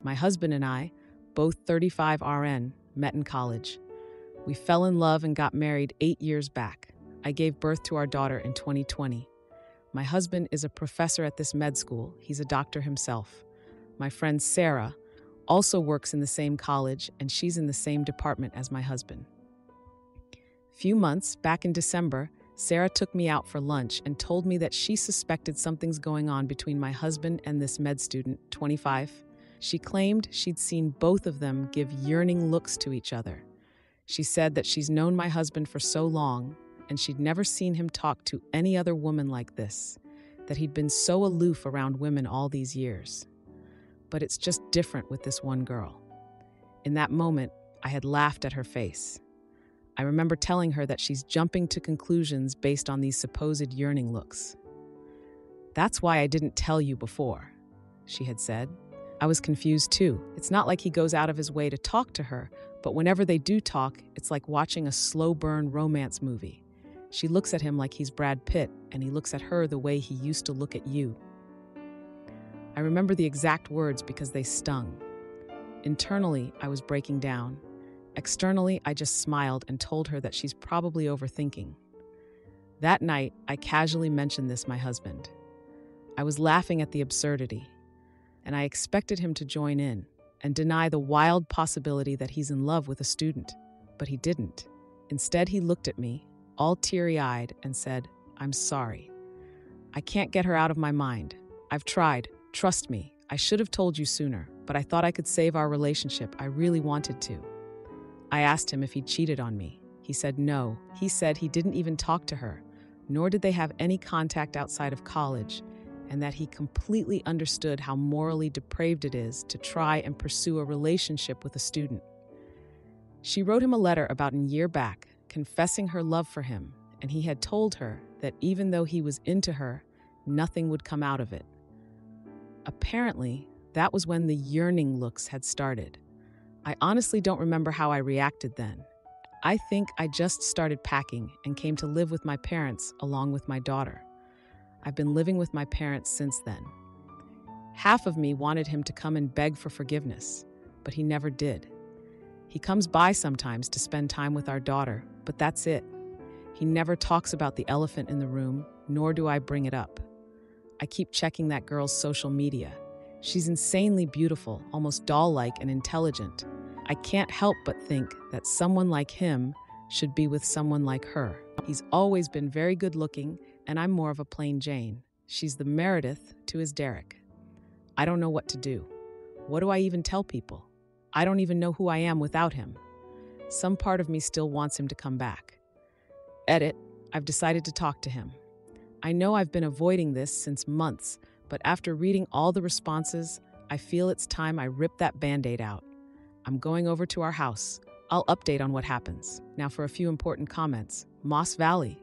My husband and I, both 35 RN, met in college. We fell in love and got married 8 years back. I gave birth to our daughter in 2020. My husband is a professor at this med school. He's a doctor himself. My friend Sarah also works in the same college, and she's in the same department as my husband. Few months back in December, Sarah took me out for lunch and told me that she suspected something's going on between my husband and this med student, 25. She claimed she'd seen both of them give yearning looks to each other. She said that she's known my husband for so long, and she'd never seen him talk to any other woman like this, that he'd been so aloof around women all these years. But it's just different with this one girl. In that moment, I had laughed at her face. I remember telling her that she's jumping to conclusions based on these supposed yearning looks. "That's why I didn't tell you before," she had said. I was confused too. It's not like he goes out of his way to talk to her, but whenever they do talk, it's like watching a slow-burn romance movie. She looks at him like he's Brad Pitt, and he looks at her the way he used to look at you. I remember the exact words because they stung. Internally, I was breaking down. Externally, I just smiled and told her that she's probably overthinking. That night, I casually mentioned this to my husband. I was laughing at the absurdity, and I expected him to join in and deny the wild possibility that he's in love with a student, but he didn't. Instead, he looked at me, all teary-eyed, and said, "I'm sorry. I can't get her out of my mind. I've tried. Trust me, I should have told you sooner, but I thought I could save our relationship. I really wanted to." I asked him if he cheated on me. He said no. He said he didn't even talk to her, nor did they have any contact outside of college, and that he completely understood how morally depraved it is to try and pursue a relationship with a student. She wrote him a letter about a year back, confessing her love for him, and he had told her that even though he was into her, nothing would come out of it. Apparently, that was when the yearning looks had started. I honestly don't remember how I reacted then. I think I just started packing and came to live with my parents along with my daughter. I've been living with my parents since then. Half of me wanted him to come and beg for forgiveness, but he never did. He comes by sometimes to spend time with our daughter, but that's it. He never talks about the elephant in the room, nor do I bring it up. I keep checking that girl's social media. She's insanely beautiful, almost doll-like and intelligent. I can't help but think that someone like him should be with someone like her. He's always been very good-looking, and I'm more of a plain Jane. She's the Meredith to his Derek. I don't know what to do. What do I even tell people? I don't even know who I am without him. Some part of me still wants him to come back. Edit, I've decided to talk to him. I know I've been avoiding this since months, but after reading all the responses, I feel it's time I rip that Band-Aid out. I'm going over to our house. I'll update on what happens. Now for a few important comments. Moss Valley.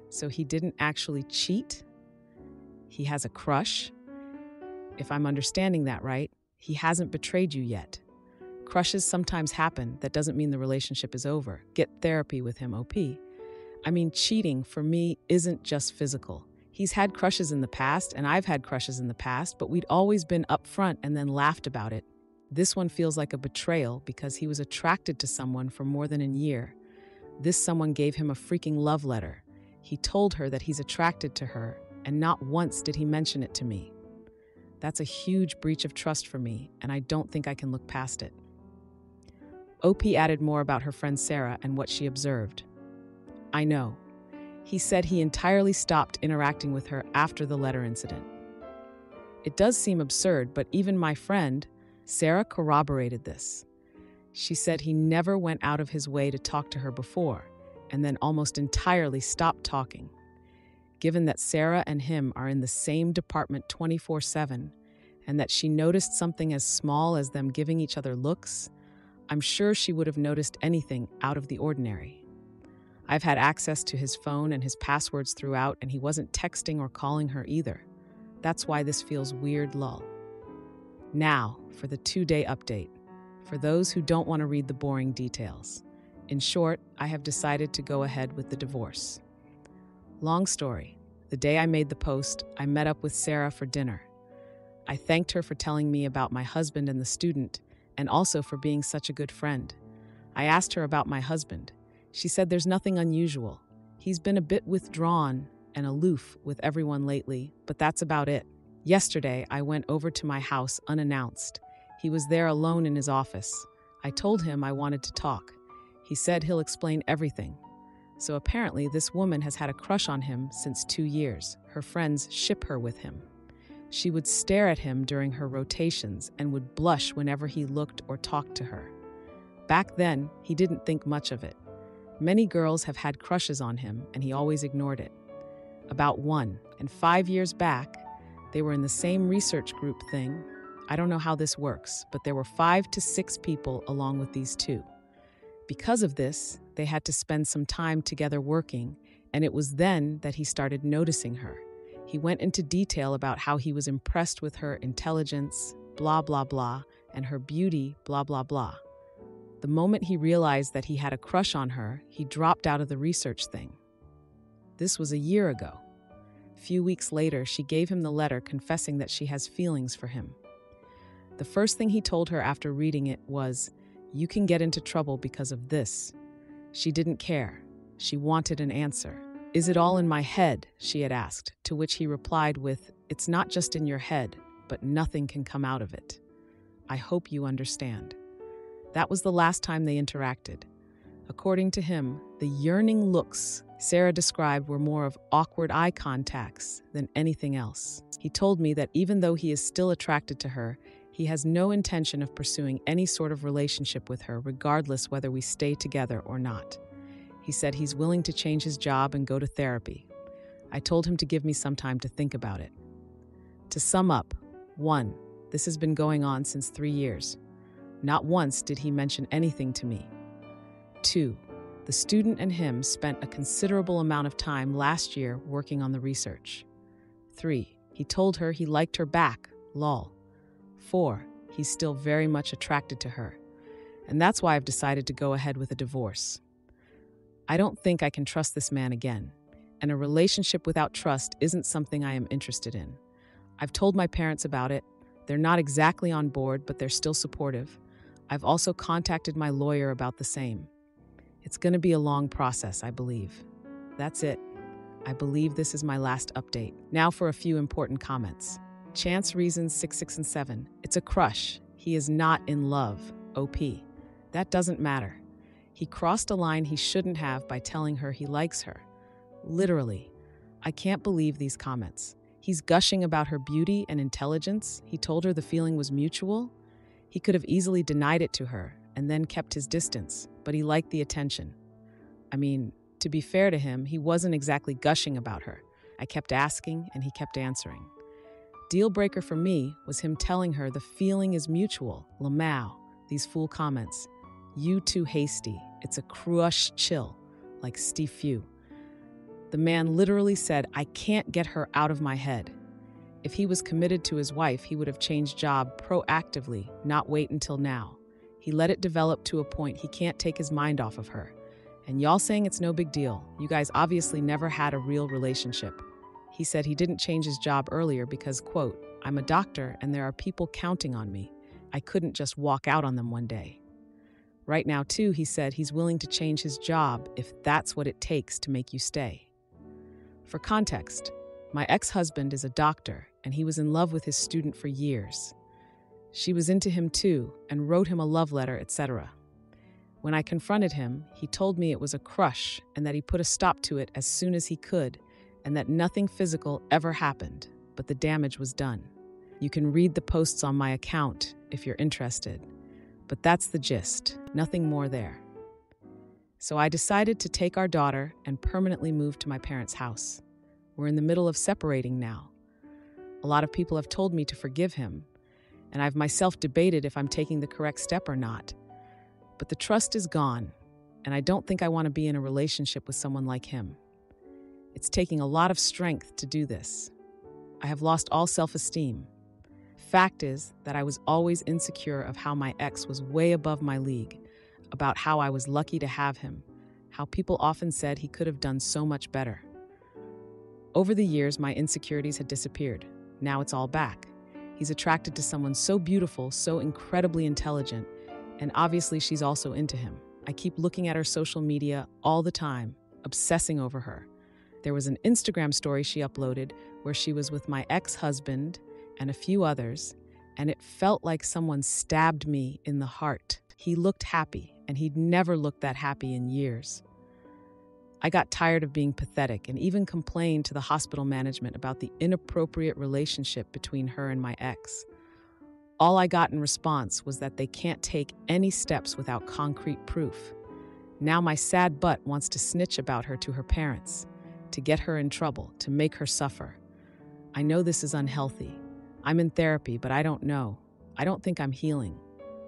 So he didn't actually cheat? He has a crush? If I'm understanding that right, he hasn't betrayed you yet. Crushes sometimes happen. That doesn't mean the relationship is over. Get therapy with him, OP. I mean, cheating, for me, isn't just physical. He's had crushes in the past, and I've had crushes in the past, but we'd always been upfront and then laughed about it. This one feels like a betrayal because he was attracted to someone for more than a year. This someone gave him a freaking love letter. He told her that he's attracted to her, and not once did he mention it to me. That's a huge breach of trust for me, and I don't think I can look past it. OP added more about her friend Sarah and what she observed. I know. He said he entirely stopped interacting with her after the letter incident. It does seem absurd, but even my friend, Sarah, corroborated this. She said he never went out of his way to talk to her before, and then almost entirely stopped talking. Given that Sarah and him are in the same department 24/7, and that she noticed something as small as them giving each other looks, I'm sure she would have noticed anything out of the ordinary. I've had access to his phone and his passwords throughout, and he wasn't texting or calling her either. That's why this feels weird, lol. Now, for the 2-day update. For those who don't want to read the boring details. In short, I have decided to go ahead with the divorce. Long story. The day I made the post, I met up with Sarah for dinner. I thanked her for telling me about my husband and the student, and also for being such a good friend. I asked her about my husband. She said there's nothing unusual. He's been a bit withdrawn and aloof with everyone lately, but that's about it. Yesterday, I went over to my house unannounced. He was there alone in his office. I told him I wanted to talk. He said he'll explain everything. So apparently this woman has had a crush on him since 2 years. Her friends ship her with him. She would stare at him during her rotations and would blush whenever he looked or talked to her. Back then, he didn't think much of it. Many girls have had crushes on him, and he always ignored it. About 1 and 5 years back, they were in the same research group thing. I don't know how this works, but there were 5 to 6 people along with these 2. Because of this, they had to spend some time together working, and it was then that he started noticing her. He went into detail about how he was impressed with her intelligence, blah, blah, blah, and her beauty, blah, blah, blah. The moment he realized that he had a crush on her, he dropped out of the research thing. This was a year ago. A few weeks later, she gave him the letter confessing that she has feelings for him. The first thing he told her after reading it was, "You can get into trouble because of this." She didn't care. She wanted an answer. "Is it all in my head?" she had asked, to which he replied with, "It's not just in your head, but nothing can come out of it. I hope you understand." That was the last time they interacted. According to him, the yearning looks Sarah described were more of awkward eye contacts than anything else. He told me that even though he is still attracted to her, he has no intention of pursuing any sort of relationship with her, regardless whether we stay together or not. He said he's willing to change his job and go to therapy. I told him to give me some time to think about it. To sum up, 1, this has been going on since 3 years. Not once did he mention anything to me. 2, the student and him spent a considerable amount of time last year working on the research. 3, he told her he liked her back, lol. 4, he's still very much attracted to her. And that's why I've decided to go ahead with a divorce. I don't think I can trust this man again, and a relationship without trust isn't something I am interested in. I've told my parents about it. They're not exactly on board, but they're still supportive. I've also contacted my lawyer about the same. It's going to be a long process, I believe. That's it. I believe this is my last update. Now for a few important comments. Chance Reasons 66 and 7. It's a crush. He is not in love. OP. That doesn't matter. He crossed a line he shouldn't have by telling her he likes her. Literally. I can't believe these comments. He's gushing about her beauty and intelligence. He told her the feeling was mutual. He could have easily denied it to her and then kept his distance, but he liked the attention. I mean, to be fair to him, he wasn't exactly gushing about her. I kept asking and he kept answering. Deal breaker for me was him telling her the feeling is mutual. Lamau, these fool comments. You too hasty. It's a crush chill, like Steve Few. The man literally said, I can't get her out of my head. If he was committed to his wife, he would have changed job proactively, not wait until now. He let it develop to a point he can't take his mind off of her. And y'all saying it's no big deal. You guys obviously never had a real relationship. He said he didn't change his job earlier because, quote, I'm a doctor and there are people counting on me. I couldn't just walk out on them one day. Right now, too, he said he's willing to change his job if that's what it takes to make you stay. For context, my ex-husband is a doctor and he was in love with his student for years. She was into him too and wrote him a love letter, etc. When I confronted him, he told me it was a crush and that he put a stop to it as soon as he could and that nothing physical ever happened, but the damage was done. You can read the posts on my account if you're interested. But that's the gist, nothing more there. So I decided to take our daughter and permanently move to my parents' house. We're in the middle of separating now. A lot of people have told me to forgive him, and I've myself debated if I'm taking the correct step or not. But the trust is gone, and I don't think I want to be in a relationship with someone like him. It's taking a lot of strength to do this. I have lost all self-esteem. Fact is that I was always insecure of how my ex was way above my league, about how I was lucky to have him, how people often said he could have done so much better. Over the years, my insecurities had disappeared. Now it's all back. He's attracted to someone so beautiful, so incredibly intelligent, and obviously she's also into him. I keep looking at her social media all the time, obsessing over her. There was an Instagram story she uploaded where she was with my ex-husband and a few others, and it felt like someone stabbed me in the heart. He looked happy, and he'd never looked that happy in years. I got tired of being pathetic and even complained to the hospital management about the inappropriate relationship between her and my ex. All I got in response was that they can't take any steps without concrete proof. Now my sad butt wants to snitch about her to her parents, to get her in trouble, to make her suffer. I know this is unhealthy. I'm in therapy, but I don't know. I don't think I'm healing.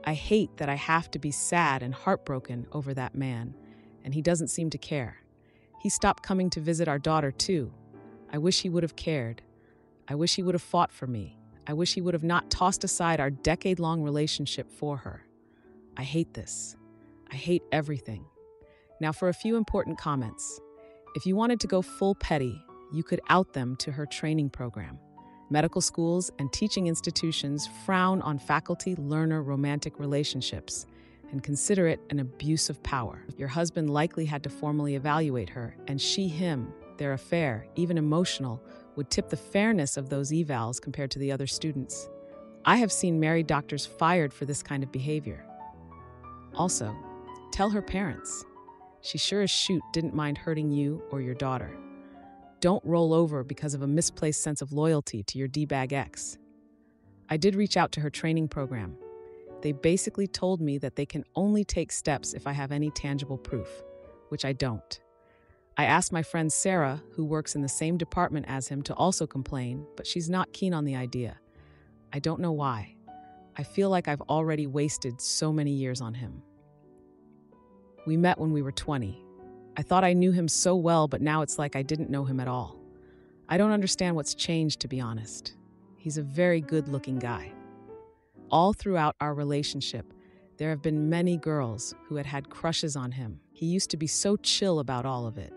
I hate that I have to be sad and heartbroken over that man, and he doesn't seem to care. He stopped coming to visit our daughter, too. I wish he would have cared. I wish he would have fought for me. I wish he would have not tossed aside our decade-long relationship for her. I hate this. I hate everything. Now for a few important comments. If you wanted to go full petty, you could out them to her training program. Medical schools and teaching institutions frown on faculty-learner romantic relationships and consider it an abuse of power. Your husband likely had to formally evaluate her, and him, their affair, even emotional, would tip the fairness of those evals compared to the other students. I have seen married doctors fired for this kind of behavior. Also, tell her parents. She sure as shoot didn't mind hurting you or your daughter. Don't roll over because of a misplaced sense of loyalty to your D-bag ex. I did reach out to her training program. They basically told me that they can only take steps if I have any tangible proof, which I don't. I asked my friend Sarah, who works in the same department as him, to also complain, but she's not keen on the idea. I don't know why. I feel like I've already wasted so many years on him. We met when we were 20. I thought I knew him so well, but now it's like I didn't know him at all. I don't understand what's changed, to be honest. He's a very good-looking guy. All throughout our relationship, there have been many girls who had had crushes on him. He used to be so chill about all of it.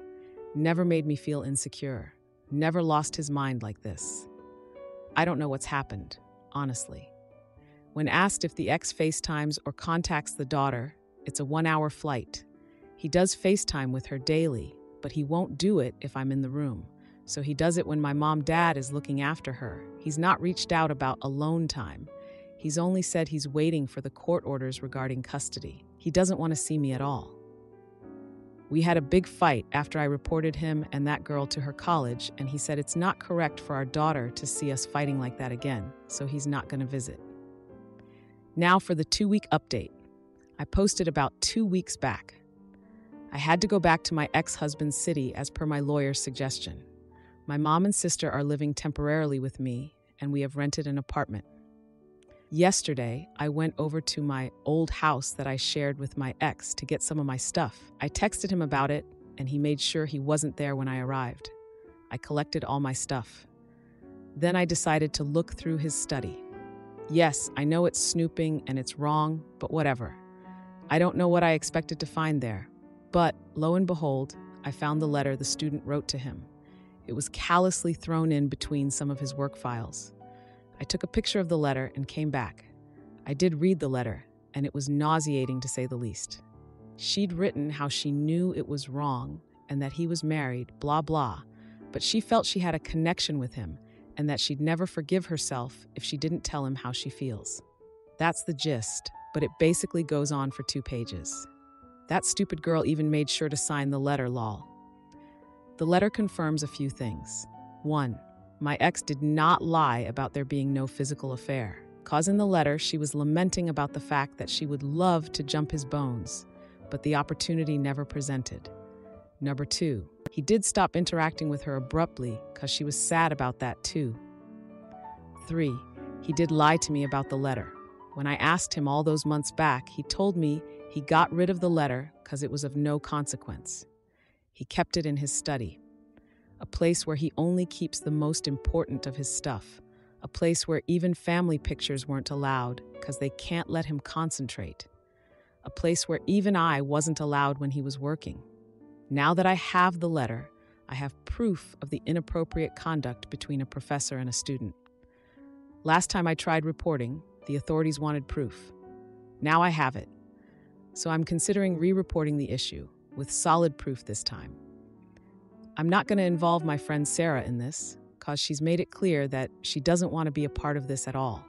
Never made me feel insecure. Never lost his mind like this. I don't know what's happened, honestly. When asked if the ex FaceTimes or contacts the daughter, it's a 1-hour flight. He does FaceTime with her daily, but he won't do it if I'm in the room. So he does it when my mom/dad is looking after her. He's not reached out about alone time. He's only said he's waiting for the court orders regarding custody. He doesn't want to see me at all. We had a big fight after I reported him and that girl to her college, and he said it's not correct for our daughter to see us fighting like that again, so he's not going to visit. Now for the 2-week update. I posted about 2 weeks back. I had to go back to my ex-husband's city as per my lawyer's suggestion. My mom and sister are living temporarily with me, and we have rented an apartment. Yesterday, I went over to my old house that I shared with my ex to get some of my stuff. I texted him about it, and he made sure he wasn't there when I arrived. I collected all my stuff. Then I decided to look through his study. Yes, I know it's snooping and it's wrong, but whatever. I don't know what I expected to find there. But, lo and behold, I found the letter the student wrote to him. It was callously thrown in between some of his work files. I took a picture of the letter and came back. I did read the letter, and it was nauseating to say the least. She'd written how she knew it was wrong and that he was married, blah, blah, but she felt she had a connection with him and that she'd never forgive herself if she didn't tell him how she feels. That's the gist, but it basically goes on for 2 pages. That stupid girl even made sure to sign the letter, lol. The letter confirms a few things. 1. My ex did not lie about there being no physical affair. Cause in the letter, she was lamenting about the fact that she would love to jump his bones, but the opportunity never presented. Number 2, he did stop interacting with her abruptly because she was sad about that too. 3, he did lie to me about the letter. When I asked him all those months back, he told me he got rid of the letter because it was of no consequence. He kept it in his study, a place where he only keeps the most important of his stuff, a place where even family pictures weren't allowed because they can't let him concentrate, a place where even I wasn't allowed when he was working. Now that I have the letter, I have proof of the inappropriate conduct between a professor and a student. Last time I tried reporting, the authorities wanted proof. Now I have it. So I'm considering re-reporting the issue, with solid proof this time. I'm not going to involve my friend Sarah in this, because she's made it clear that she doesn't want to be a part of this at all.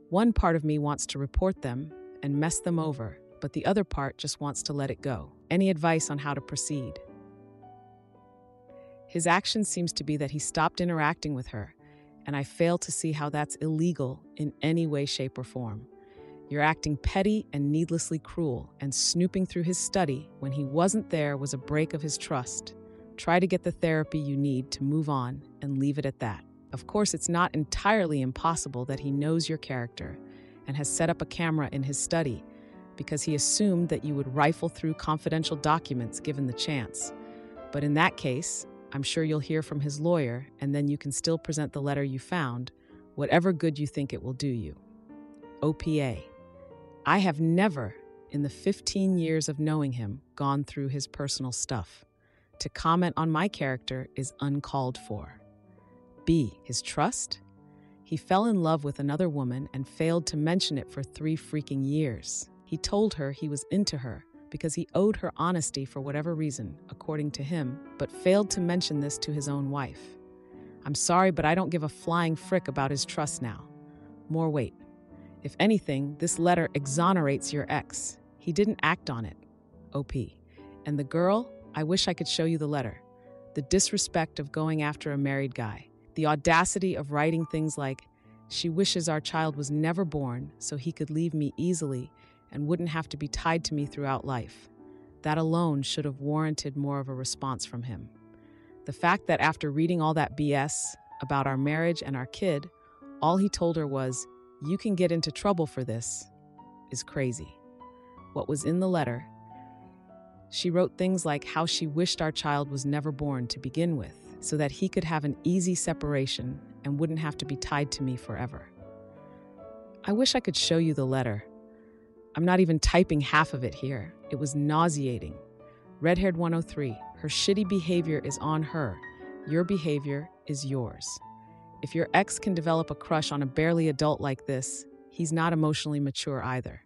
One part of me wants to report them and mess them over, but the other part just wants to let it go. Any advice on how to proceed? His action seems to be that he stopped interacting with her, and I fail to see how that's illegal in any way, shape, or form. You're acting petty and needlessly cruel, and snooping through his study when he wasn't there was a break of his trust. Try to get the therapy you need to move on and leave it at that. Of course, it's not entirely impossible that he knows your character and has set up a camera in his study because he assumed that you would rifle through confidential documents given the chance. But in that case, I'm sure you'll hear from his lawyer, and then you can still present the letter you found, whatever good you think it will do you. OPA. I have never, in the 15 years of knowing him, gone through his personal stuff. To comment on my character is uncalled for. B. His trust? He fell in love with another woman and failed to mention it for 3 freaking years. He told her he was into her because he owed her honesty for whatever reason, according to him, but failed to mention this to his own wife. I'm sorry, but I don't give a flying frick about his trust now. More weight. If anything, this letter exonerates your ex. He didn't act on it. OP. And the girl? I wish I could show you the letter. The disrespect of going after a married guy. The audacity of writing things like, she wishes our child was never born so he could leave me easily and wouldn't have to be tied to me throughout life. That alone should have warranted more of a response from him. The fact that after reading all that BS about our marriage and our kid, all he told her was, "You can get into trouble for this," is crazy. What was in the letter? She wrote things like how she wished our child was never born to begin with, so that he could have an easy separation and wouldn't have to be tied to me forever. I wish I could show you the letter. I'm not even typing half of it here. It was nauseating. Redhaired 103, her shitty behavior is on her. Your behavior is yours. If your ex can develop a crush on a barely adult like this, he's not emotionally mature either.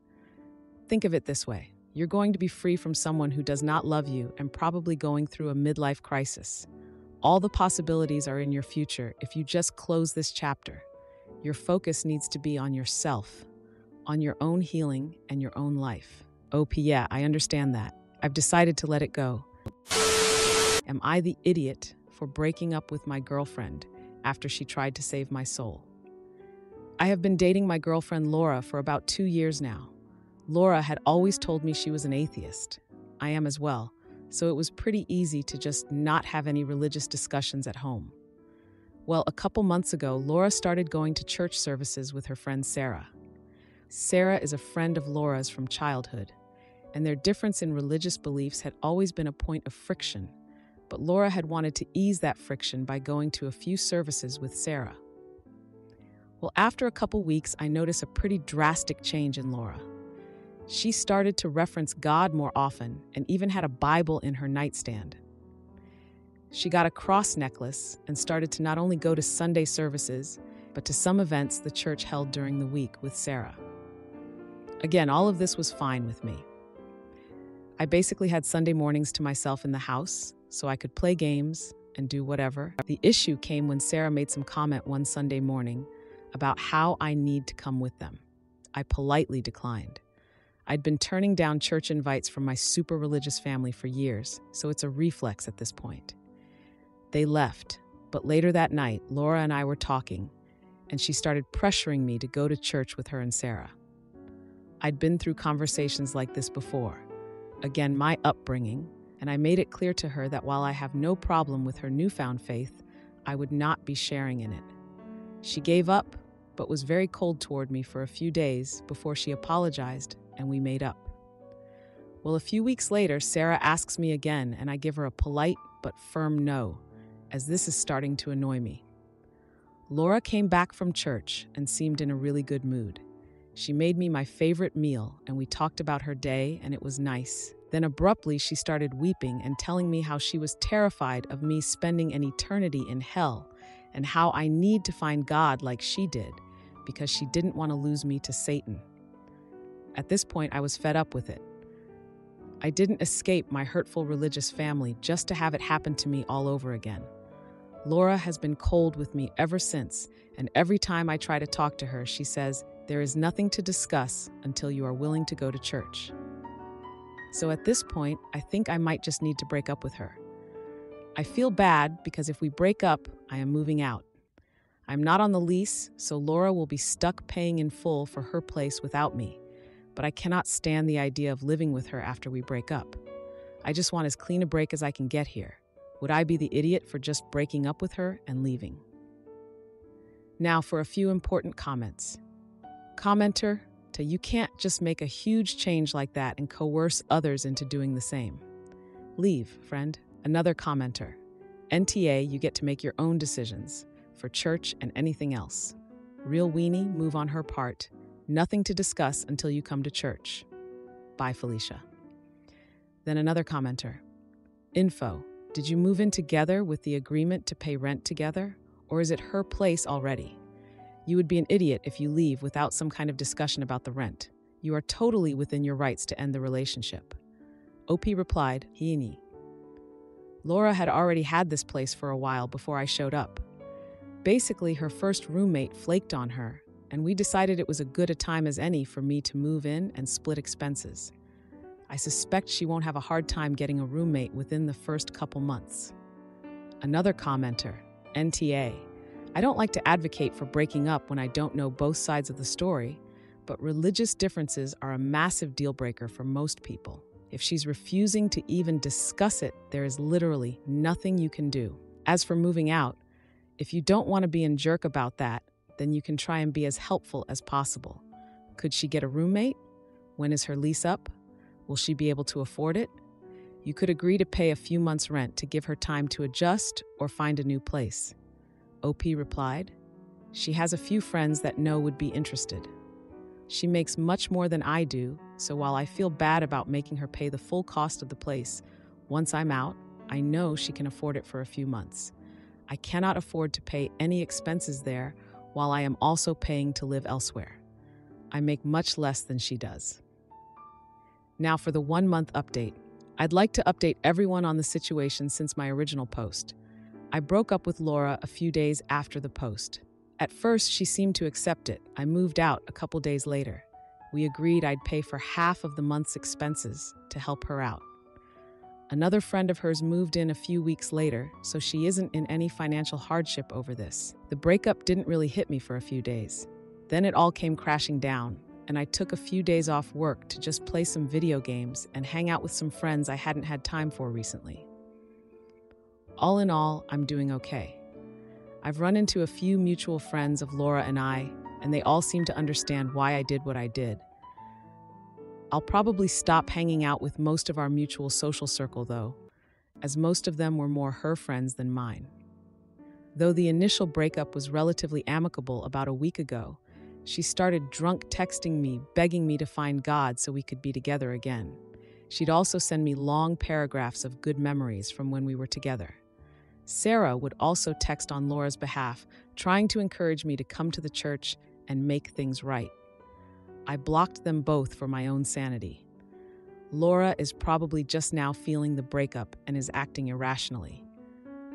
Think of it this way. You're going to be free from someone who does not love you and probably going through a midlife crisis. All the possibilities are in your future if you just close this chapter. Your focus needs to be on yourself, on your own healing and your own life. OP, yeah, I understand that. I've decided to let it go. Am I the idiot for breaking up with my girlfriend after she tried to save my soul? I have been dating my girlfriend Laura for about 2 years now. Laura had always told me she was an atheist. I am as well, so it was pretty easy to just not have any religious discussions at home. Well, a couple months ago, Laura started going to church services with her friend Sarah. Sarah is a friend of Laura's from childhood, and their difference in religious beliefs had always been a point of friction, but Laura had wanted to ease that friction by going to a few services with Sarah. Well, after a couple weeks, I noticed a pretty drastic change in Laura. She started to reference God more often and even had a Bible in her nightstand. She got a cross necklace and started to not only go to Sunday services, but to some events the church held during the week with Sarah. Again, all of this was fine with me. I basically had Sunday mornings to myself in the house, so I could play games and do whatever. The issue came when Sarah made some comment one Sunday morning about how I need to come with them. I politely declined. I'd been turning down church invites from my super religious family for years, so it's a reflex at this point. They left, but later that night, Laura and I were talking, and she started pressuring me to go to church with her and Sarah. I'd been through conversations like this before. Again, my upbringing, and I made it clear to her that while I have no problem with her newfound faith, I would not be sharing in it. She gave up, but was very cold toward me for a few days before she apologized and we made up. Well, a few weeks later, Sarah asks me again, and I give her a polite but firm no, as this is starting to annoy me. Laura came back from church and seemed in a really good mood. She made me my favorite meal, and we talked about her day, and it was nice. Then abruptly, she started weeping and telling me how she was terrified of me spending an eternity in hell, and how I need to find God like she did because she didn't want to lose me to Satan. At this point, I was fed up with it. I didn't escape my hurtful religious family just to have it happen to me all over again. Laura has been cold with me ever since, and every time I try to talk to her, she says, "There is nothing to discuss until you are willing to go to church." So at this point, I think I might just need to break up with her. I feel bad because if we break up, I am moving out. I'm not on the lease, so Laura will be stuck paying in full for her place without me. But I cannot stand the idea of living with her after we break up. I just want as clean a break as I can get here. Would I be the idiot for just breaking up with her and leaving? Now for a few important comments. Commenter, you can't just make a huge change like that and coerce others into doing the same. Leave, friend. Another commenter. NTA, you get to make your own decisions for church and anything else. Real weenie, move on her part. Nothing to discuss until you come to church. Bye, Felicia. Then another commenter. Info. Did you move in together with the agreement to pay rent together? Or is it her place already? You would be an idiot if you leave without some kind of discussion about the rent. You are totally within your rights to end the relationship. OP replied, Hiini. Laura had already had this place for a while before I showed up. Basically, her first roommate flaked on her, and we decided it was as good a time as any for me to move in and split expenses. I suspect she won't have a hard time getting a roommate within the first couple months. Another commenter, NTA. I don't like to advocate for breaking up when I don't know both sides of the story, but religious differences are a massive deal breaker for most people. If she's refusing to even discuss it, there is literally nothing you can do. As for moving out, if you don't want to be a jerk about that, then you can try and be as helpful as possible. Could she get a roommate? When is her lease up? Will she be able to afford it? You could agree to pay a few months' rent to give her time to adjust or find a new place. OP replied, she has a few friends that would be interested. She makes much more than I do, so while I feel bad about making her pay the full cost of the place, once I'm out, I know she can afford it for a few months. I cannot afford to pay any expenses there while I am also paying to live elsewhere. I make much less than she does. Now for the 1-month update. I'd like to update everyone on the situation since my original post. I broke up with Laura a few days after the post. At first, she seemed to accept it. I moved out a couple days later. We agreed I'd pay for half of the month's expenses to help her out. Another friend of hers moved in a few weeks later, so she isn't in any financial hardship over this. The breakup didn't really hit me for a few days. Then it all came crashing down, and I took a few days off work to just play some video games and hang out with some friends I hadn't had time for recently. All in all, I'm doing okay. I've run into a few mutual friends of Laura and I, and they all seem to understand why I did what I did. I'll probably stop hanging out with most of our mutual social circle, though, as most of them were more her friends than mine. Though the initial breakup was relatively amicable about a week ago, she started drunk texting me, begging me to find God so we could be together again. She'd also send me long paragraphs of good memories from when we were together. Sarah would also text on Laura's behalf, trying to encourage me to come to the church and make things right. I blocked them both for my own sanity. Laura is probably just now feeling the breakup and is acting irrationally.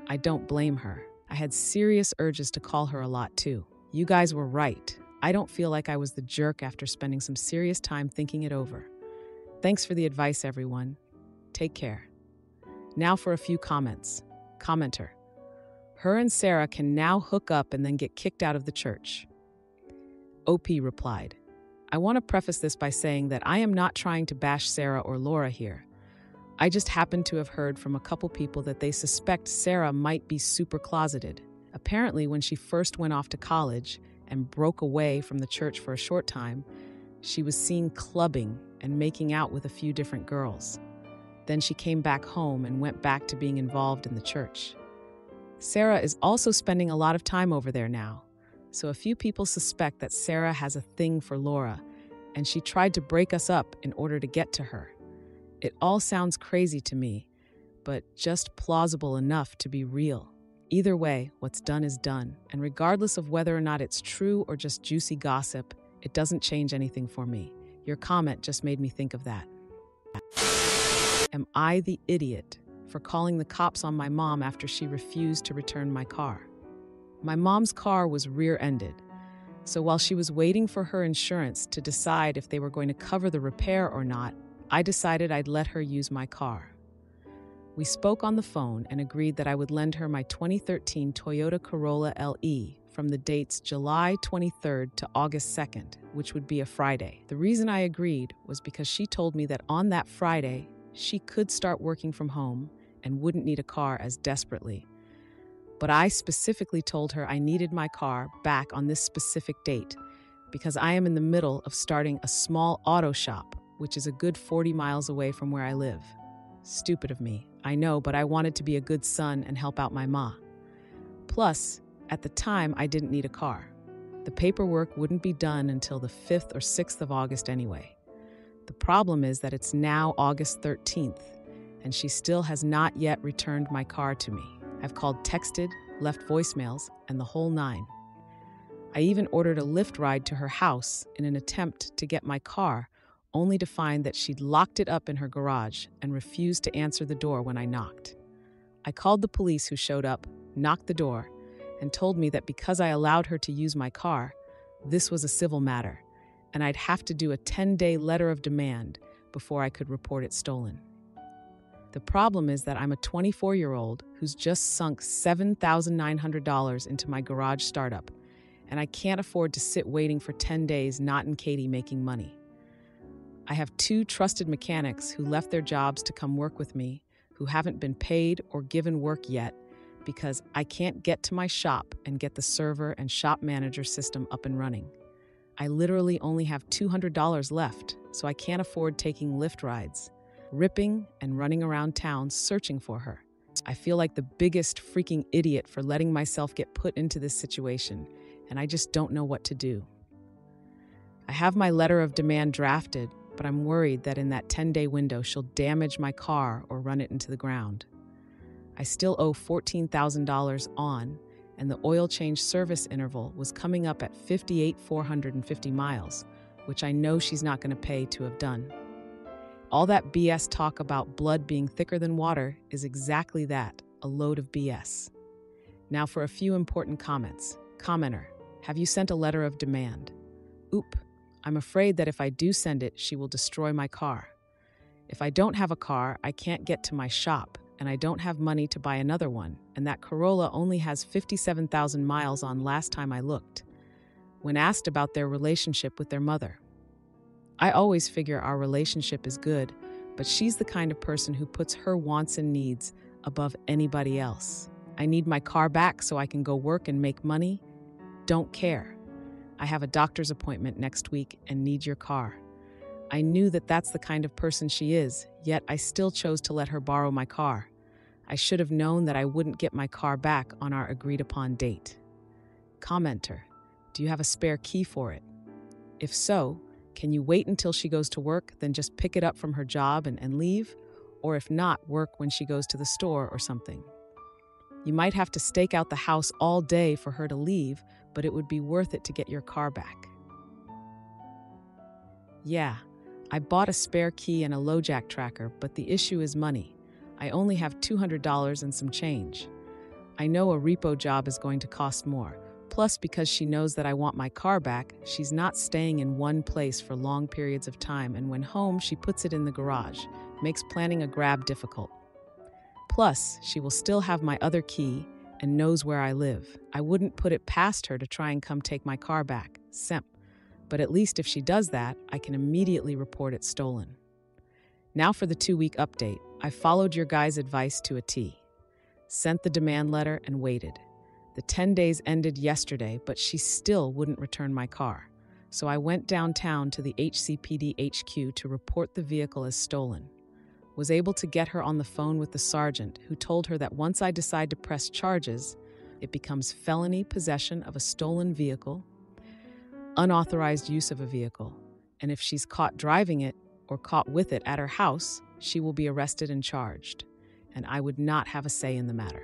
I don't blame her. I had serious urges to call her a lot too. You guys were right. I don't feel like I was the jerk after spending some serious time thinking it over. Thanks for the advice, everyone. Take care. Now for a few comments. Commenter. Her and Sarah can now hook up and then get kicked out of the church. OP replied, I want to preface this by saying that I am not trying to bash Sarah or Laura here. I just happen to have heard from a couple people that they suspect Sarah might be super closeted. Apparently, when she first went off to college and broke away from the church for a short time, she was seen clubbing and making out with a few different girls. Then she came back home and went back to being involved in the church. Sarah is also spending a lot of time over there now, so a few people suspect that Sarah has a thing for Laura, and she tried to break us up in order to get to her. It all sounds crazy to me, but just plausible enough to be real. Either way, what's done is done, and regardless of whether or not it's true or just juicy gossip, it doesn't change anything for me. Your comment just made me think of that. Am I the idiot for calling the cops on my mom after she refused to return my car? My mom's car was rear-ended, so while she was waiting for her insurance to decide if they were going to cover the repair or not, I decided I'd let her use my car. We spoke on the phone and agreed that I would lend her my 2013 Toyota Corolla LE from the dates July 23rd to August 2nd, which would be a Friday. The reason I agreed was because she told me that on that Friday, she could start working from home and wouldn't need a car as desperately. But I specifically told her I needed my car back on this specific date because I am in the middle of starting a small auto shop, which is a good 40 miles away from where I live. Stupid of me, I know, but I wanted to be a good son and help out my ma. Plus, at the time, I didn't need a car. The paperwork wouldn't be done until the 5th or 6th of August anyway. The problem is that it's now August 13th, and she still has not yet returned my car to me. I've called, texted, left voicemails, and the whole nine. I even ordered a Lyft ride to her house in an attempt to get my car, only to find that she'd locked it up in her garage and refused to answer the door when I knocked. I called the police, who showed up, knocked the door, and told me that because I allowed her to use my car, this was a civil matter, and I'd have to do a 10-day letter of demand before I could report it stolen. The problem is that I'm a 24-year-old who's just sunk $7,900 into my garage startup, and I can't afford to sit waiting for 10 days not in Katie making money. I have 2 trusted mechanics who left their jobs to come work with me, who haven't been paid or given work yet because I can't get to my shop and get the server and shop manager system up and running. I literally only have $200 left, so I can't afford taking Lyft rides, ripping and running around town searching for her. I feel like the biggest freaking idiot for letting myself get put into this situation, and I just don't know what to do. I have my letter of demand drafted, but I'm worried that in that 10-day window she'll damage my car or run it into the ground. I still owe $14,000 on, and the oil change service interval was coming up at 58,450 miles, which I know she's not going to pay to have done. All that BS talk about blood being thicker than water is exactly that, a load of BS. Now for a few important comments. Commenter, have you sent a letter of demand? Oop, I'm afraid that if I do send it, she will destroy my car. If I don't have a car, I can't get to my shop, and I don't have money to buy another one, and that Corolla only has 57,000 miles on last time I looked. When asked about their relationship with their mother, I always figure our relationship is good, but she's the kind of person who puts her wants and needs above anybody else. I need my car back so I can go work and make money. Don't care. I have a doctor's appointment next week and need your car. I knew that that's the kind of person she is, yet I still chose to let her borrow my car. I should have known that I wouldn't get my car back on our agreed-upon date. Commenter, do you have a spare key for it? If so, can you wait until she goes to work, then just pick it up from her job and leave? Or if not, work when she goes to the store or something. You might have to stake out the house all day for her to leave, but it would be worth it to get your car back. Yeah, I bought a spare key and a LoJack tracker, but the issue is money. I only have $200 and some change. I know a repo job is going to cost more. Plus, because she knows that I want my car back, she's not staying in one place for long periods of time, and when home, she puts it in the garage, makes planning a grab difficult. Plus, she will still have my other key and knows where I live. I wouldn't put it past her to try and come take my car back, Semp. But at least if she does that, I can immediately report it stolen. Now for the 2-week update. I followed your guys' advice to a T. Sent the demand letter and waited. The 10 days ended yesterday, but she still wouldn't return my car. So I went downtown to the HCPD HQ to report the vehicle as stolen. Was able to get her on the phone with the sergeant, who told her that once I decide to press charges, it becomes felony possession of a stolen vehicle, unauthorized use of a vehicle, and if she's caught driving it or caught with it at her house, she will be arrested and charged, and I would not have a say in the matter.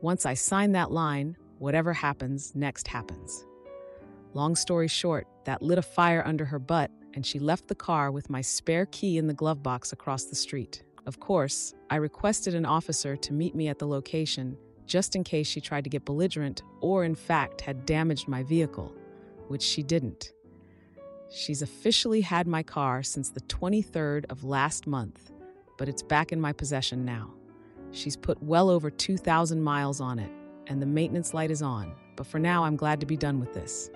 Once I sign that line, whatever happens, next happens. Long story short, that lit a fire under her butt, and she left the car with my spare key in the glove box across the street. Of course, I requested an officer to meet me at the location just in case she tried to get belligerent or, in fact, had damaged my vehicle, which she didn't. She's officially had my car since the 23rd of last month, but it's back in my possession now. She's put well over 2,000 miles on it, and the maintenance light is on, but for now I'm glad to be done with this.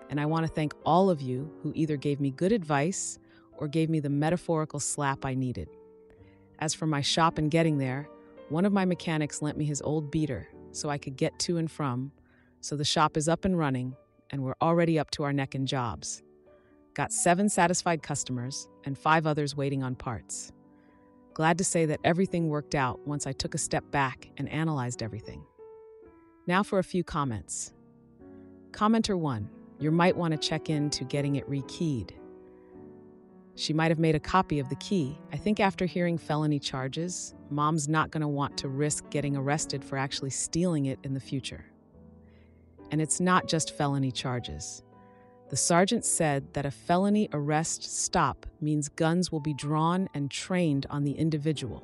And I want to thank all of you who either gave me good advice or gave me the metaphorical slap I needed. As for my shop and getting there, one of my mechanics lent me his old beater so I could get to and from, so the shop is up and running, and we're already up to our neck in jobs. Got 7 satisfied customers and 5 others waiting on parts. Glad to say that everything worked out once I took a step back and analyzed everything. Now for a few comments. Commenter 1. You might want to check into getting it rekeyed. She might have made a copy of the key. I think after hearing felony charges, Mom's not going to want to risk getting arrested for actually stealing it in the future. And it's not just felony charges. The sergeant said that a felony arrest stop means guns will be drawn and trained on the individual.